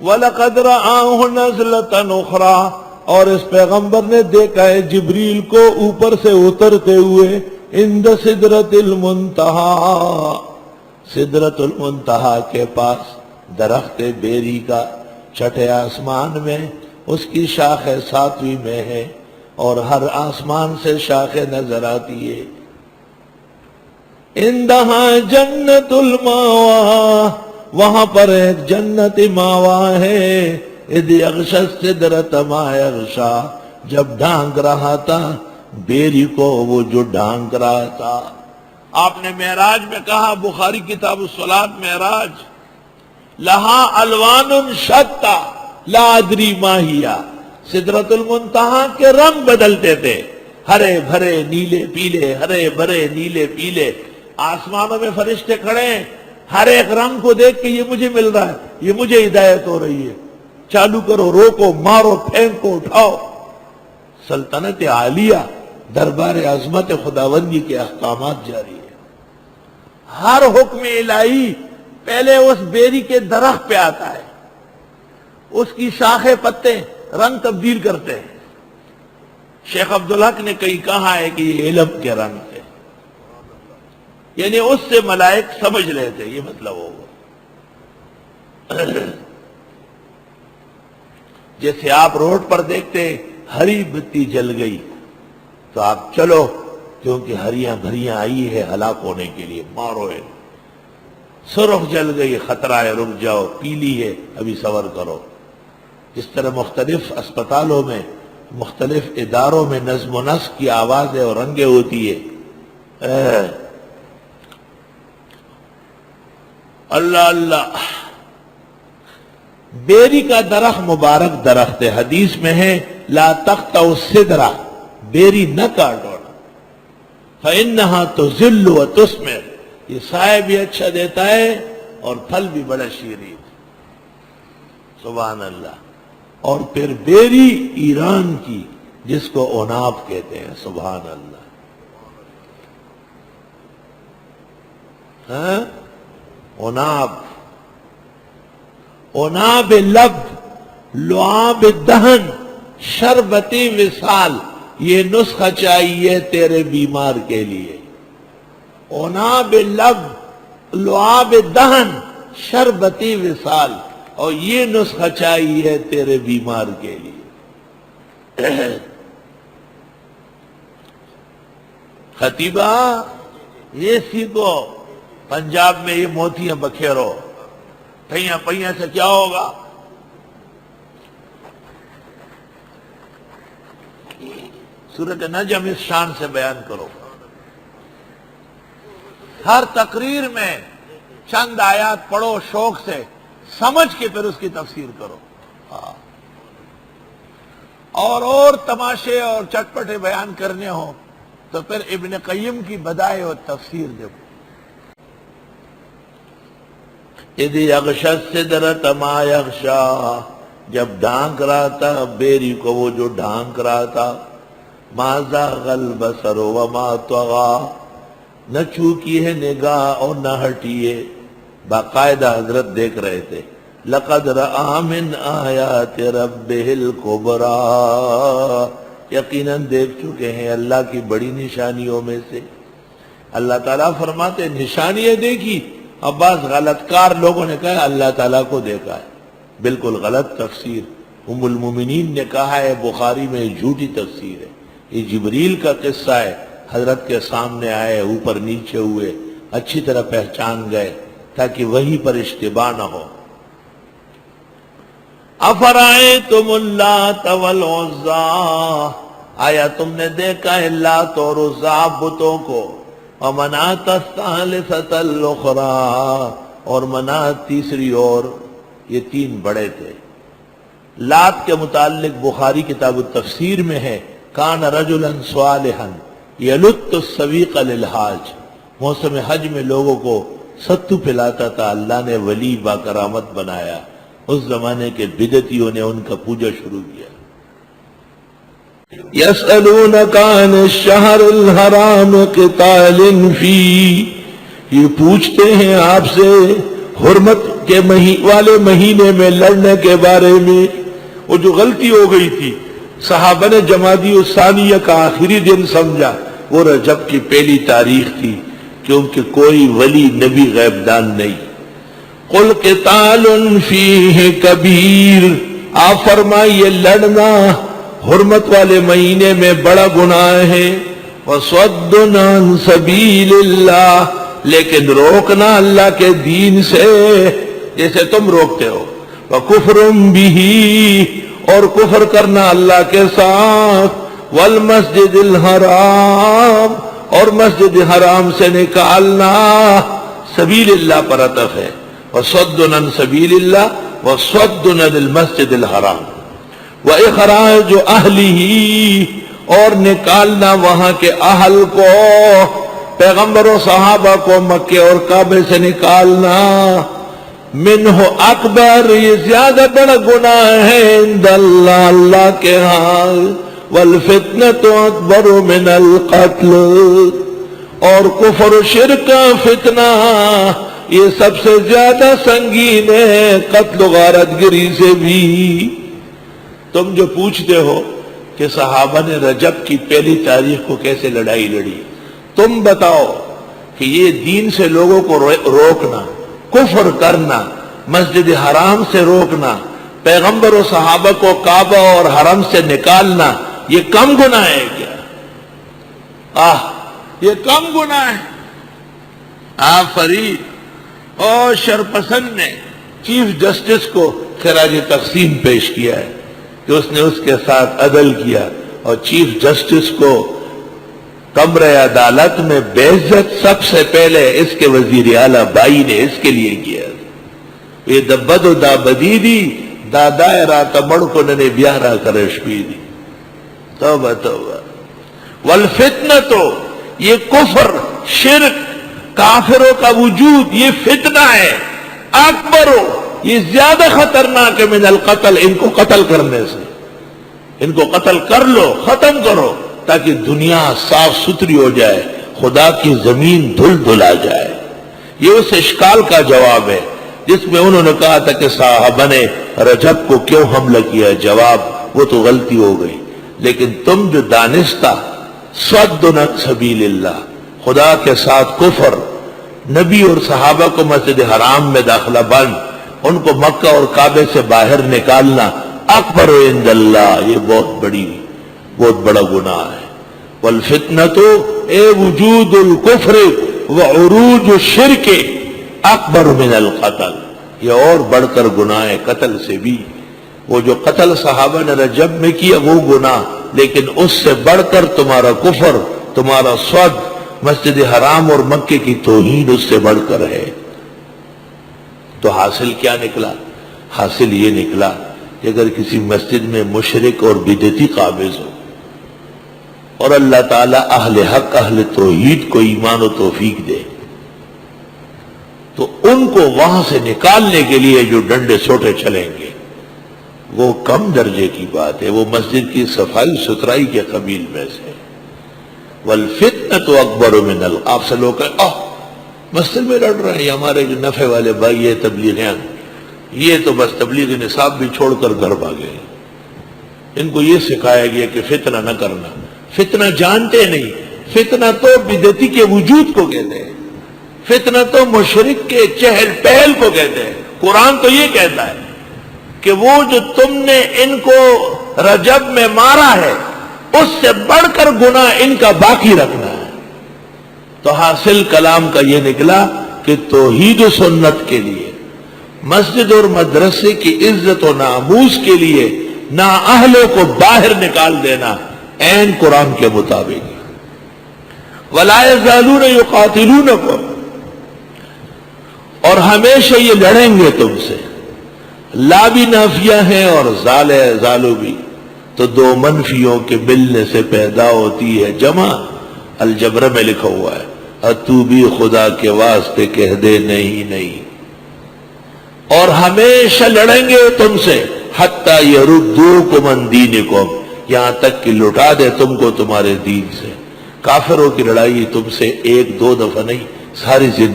وَلَقَدْ رَآهُ نَزْلَةً أُخْرَىٰ، اور اس پیغمبر نے دیکھا ہے جبریل کو اوپر سے اترتے ہوئے عند سدرۃ المنتہا، سدرۃ المنتہا کے پاس درخت بیری کا، چھٹے آسمان میں، اس کی شاخیں 7ویں میں ہے، اور ہر آسمان سے شاخیں نظر آتی ہے۔ اندہا جنت الماوا، وہاں پر ایک جنت ماوا ہے۔ اذ یغشی السدرۃ ما یغشی، جب ڈھانک رہا تھا بیری کو وہ جو ڈھانک رہا تھا۔ آپ نے معراج میں کہا، بخاری کتاب الصلاۃ معراج، لہا الوان شتیٰ لا ادری ما ہی، سدرۃ المنتہا کے رنگ بدلتے تھے، ہرے بھرے نیلے پیلے، ہرے بھرے نیلے پیلے۔ آسمانوں میں فرشتے کھڑے ہیں، ہر ایک رنگ کو دیکھ کے یہ مجھے مل رہا ہے، یہ مجھے ہدایت ہو رہی ہے، چالو کرو، روکو، مارو، پھینکو، اٹھاؤ۔ سلطنت عالیہ، دربار عظمت خداوندی کے احکامات جاری ہے۔ ہر حکم الہی پہلے اس بیری کے درخت پہ آتا ہے، اس کی شاخیں پتے رنگ تبدیل کرتے ہیں۔ شیخ عبدالحق نے کہیں کہا ہے کہ یہ علم کے رنگ تھے، یعنی اس سے ملائک سمجھ رہے تھے، یہ مطلب ہوگا۔ جیسے آپ روڈ پر دیکھتے ہری بتی جل گئی تو آپ چلو، کیونکہ ہریاں بھریاں آئی ہے ہلاک ہونے کے لیے، مارو ہے۔ سرخ جل گئی، خطرہ ہے، رک جاؤ، پیلی ہے، ابھی صبر کرو۔ اس طرح مختلف اسپتالوں میں، مختلف اداروں میں نظم و نسق کی آوازیں اور رنگیں ہوتی ہے۔ اللہ اللہ۔ بیری کا درخت مبارک درخت ہے، حدیث میں ہے لا تقطعوا السدرہ، بیری نہ کاٹو، فإنها تذل وتثمر، یہ سایہ بھی اچھا دیتا ہے اور پھل بھی بڑا شیرین۔ سبحان اللہ۔ اور پھر بیری ایران کی، جس کو عناب کہتے ہیں، سبحان اللہ۔ ہاں، عناب، عناب لب، لعاب دہن، شربتی وصال، یہ نسخہ چاہیے تیرے بیمار کے لیے۔ عناب لب، لعاب دہن، شربتی وصال، اور یہ نسخہ چاہیے تیرے بیمار کے لیے۔ خطیبہ، یہ سیکھو، پنجاب میں یہ موتیاں بکھیرو، پہیاں پہیاں سے کیا ہوگا؟ سورۃ نجم اس شان سے بیان کرو۔ ہر تقریر میں چند آیات پڑھو شوق سے، سمجھ کے پھر اس کی تفسیر کرو۔ اور تماشے اور چٹپٹے بیان کرنے ہوں تو پھر ابن قیم کی بدائع و تفسیر دیکھو۔ اذ یغشی السدرۃ ما یغشی، جب ڈھانک رہا تھا بیری کو وہ جو ڈھانک رہا تھا۔ ما زاغ البصر وما طغی، نہ چوکی ہے نگاہ اور نہ ہٹی ہے، باقاعدہ حضرت دیکھ رہے تھے۔ لقد رأى من آیات ربہ الکبریٰ، یقیناً دیکھ چکے ہیں اللہ کی بڑی نشانیوں میں سے۔ اللہ تعالیٰ فرماتے نشانیاں دیکھی، اب بعض غلط کار لوگوں نے کہا اللہ تعالیٰ کو دیکھا ہے، بالکل غلط تفسیر۔ ام المومنین نے کہا ہے بخاری میں جھوٹی تفسیر ہے، یہ جبریل کا قصہ ہے، حضرت کے سامنے آئے، اوپر نیچے ہوئے، اچھی طرح پہچان گئے تاکہ وہی پر اشتباہ نہ ہو۔ افرائیتم اللات والعزیٰ، آیا تم نے دیکھا ہے لات اور عزیٰ بتوں کو، ومناۃ الثالثۃ الاخریٰ، اور منات تیسری اور، یہ تین بڑے تھے۔ لات کے متعلق بخاری کتاب التفسیر میں ہے کان رجلا صالحا یلت السویق للحاج، موسم حج میں لوگوں کو ستو پلاتا تھا، اللہ نے ولی با کرامت بنایا، اس زمانے کے بدعتیوں نے ان کا پوجا شروع کیا۔ یسألونک عن الشہر الحرام قتال فیہ، یہ پوچھتے ہیں آپ سے حرمت کے والے مہینے میں لڑنے کے بارے میں، وہ جو غلطی ہو گئی تھی، صحابہ نے جمادی الثانیہ کا آخری دن سمجھا، وہ رجب کی پہلی تاریخ تھی، کیونکہ کوئی ولی نبی غیب دان نہیں۔ قل قتال فیہ کبیر، آپ فرمائیے لڑنا حرمت والے مہینے میں بڑا گناہ ہے، وصد عن سبیل اللہ، لیکن روکنا اللہ کے دین سے جیسے تم روکتے ہو، وکفر بہ، اور کفر کرنا اللہ کے ساتھ، والمسجد الحرام، اور مسجد حرام سے نکالنا، سبیل اللہ پر عطف ہے، وصد عن سبیل اللہ وصد عن المسجد الحرام، وإخراج أهله، اور نکالنا وہاں کے اہل کو، پیغمبر و صحابہ کو مکے اور کعبے سے نکالنا، منہ اکبر، یہ زیادہ بڑا گناہ ہے عند اللہ، اللہ کے ہاں، والفتنة اکبر من القتل، اور کفر و شرک کا فتنہ یہ سب سے زیادہ سنگین ہے قتل و غارت گری سے بھی۔ تم جو پوچھتے ہو کہ صحابہ نے رجب کی پہلی تاریخ کو کیسے لڑائی لڑی، تم بتاؤ کہ یہ دین سے لوگوں کو روکنا، کفر کرنا، مسجد حرام سے روکنا، پیغمبر و صحابہ کو کعبہ اور حرم سے نکالنا، یہ کم گناہ ہے کیا؟ یہ کم گناہ ہے؟ فرید اور شرپسند نے چیف جسٹس کو خراج تقسیم پیش کیا ہے کہ اس نے اس کے ساتھ عدل کیا، اور چیف جسٹس کو کمرہ عدالت میں بے عزت سب سے پہلے اس کے وزیر اعلیٰ بھائی نے اس کے لیے کیا۔ یہ دبد و دابدی دی دادائے رات مڑ کو ننے بیارہ کرش پی دی، توبہ توبہ۔ والفتنہ، تو یہ کفر، شرک، کافروں کا وجود، یہ فتنہ ہے، اکبر، یہ زیادہ خطرناک ہے من القتل، ان کو قتل کرنے سے، ان کو قتل کر لو، ختم کرو، تاکہ دنیا صاف ستھری ہو جائے، خدا کی زمین دھل دھل آ جائے۔ یہ اس اشکال کا جواب ہے جس میں انہوں نے کہا تھا کہ صحابہ نے رجب کو کیوں حملہ کیا، جواب وہ تو غلطی ہو گئی، لیکن تم جو دانستہ صد عن سبیل اللہ، خدا کے ساتھ کفر، نبی اور صحابہ کو مسجد حرام میں داخلہ بند، ان کو مکہ اور کعبے سے باہر نکالنا، اکبر عند اللہ، یہ بہت بڑا گناہ ہے۔ والفتنۃ، اے وجود الکفر وعروج الشرک اکبر من القتل، یہ اور بڑھ کر گناہ ہے قتل سے بھی۔ وہ جو قتل صحابہ نے رجب میں کیا وہ گناہ، لیکن اس سے بڑھ کر تمہارا کفر، تمہارا صد، مسجد حرام اور مکے کی توہین اس سے بڑھ کر ہے۔ تو حاصل کیا نکلا؟ حاصل یہ نکلا کہ اگر کسی مسجد میں مشرک اور بدعتی قابض ہو اور اللہ تعالیٰ اہل حق، اہل توحید کو ایمان و توفیق دے، تو ان کو وہاں سے نکالنے کے لیے جو ڈنڈے سوٹے چلیں گے وہ کم درجے کی بات ہے، وہ مسجد کی صفائی ستھرائی کے قبیل میں سے۔ والفتنۃ اکبر من آپ سے لوگ کہیں مسجد میں لڑ رہے ہیں، ہمارے جو نفع والے بھائی ہے تبلیغیان، یہ تو بس تبلیغ نصاب بھی چھوڑ کر گھر بھاگے، ان کو یہ سکھایا گیا کہ فتنہ نہ کرنا۔ فتنہ جانتے نہیں، فتنہ تو بدعتی کے وجود کو کہتے ہیں، فتنہ تو مشرک کے چہل پہل کو کہتے ہیں۔ قرآن تو یہ کہتا ہے کہ وہ جو تم نے ان کو رجب میں مارا ہے اس سے بڑھ کر گناہ ان کا باقی رکھنا ہے۔ تو حاصل کلام کا یہ نکلا کہ توحید و سنت کے لیے، مسجد اور مدرسے کی عزت و ناموس کے لیے نااہلوں کو باہر نکال دینا عین قرآن کے مطابق۔ وَلَا يَزَالُونَ يُقَاتِلُونَكُمْ، اور ہمیشہ یہ لڑیں گے تم سے۔ لا بھی نافیہ ہیں اور زالو بھی، تو دو منفیوں کے ملنے سے پیدا ہوتی ہے جمع۔ الجبر میں لکھا ہوا ہے تو بھی خدا کے واسطے کہہ دے نہیں نہیں، اور ہمیشہ لڑیں گے تم سے حتی یردوکم عن دینکم، یہاں تک کہ لٹا دے تم کو تمہارے دین سے۔ کافروں کی لڑائی تم سے ایک دو دفعہ نہیں، ساری زندگی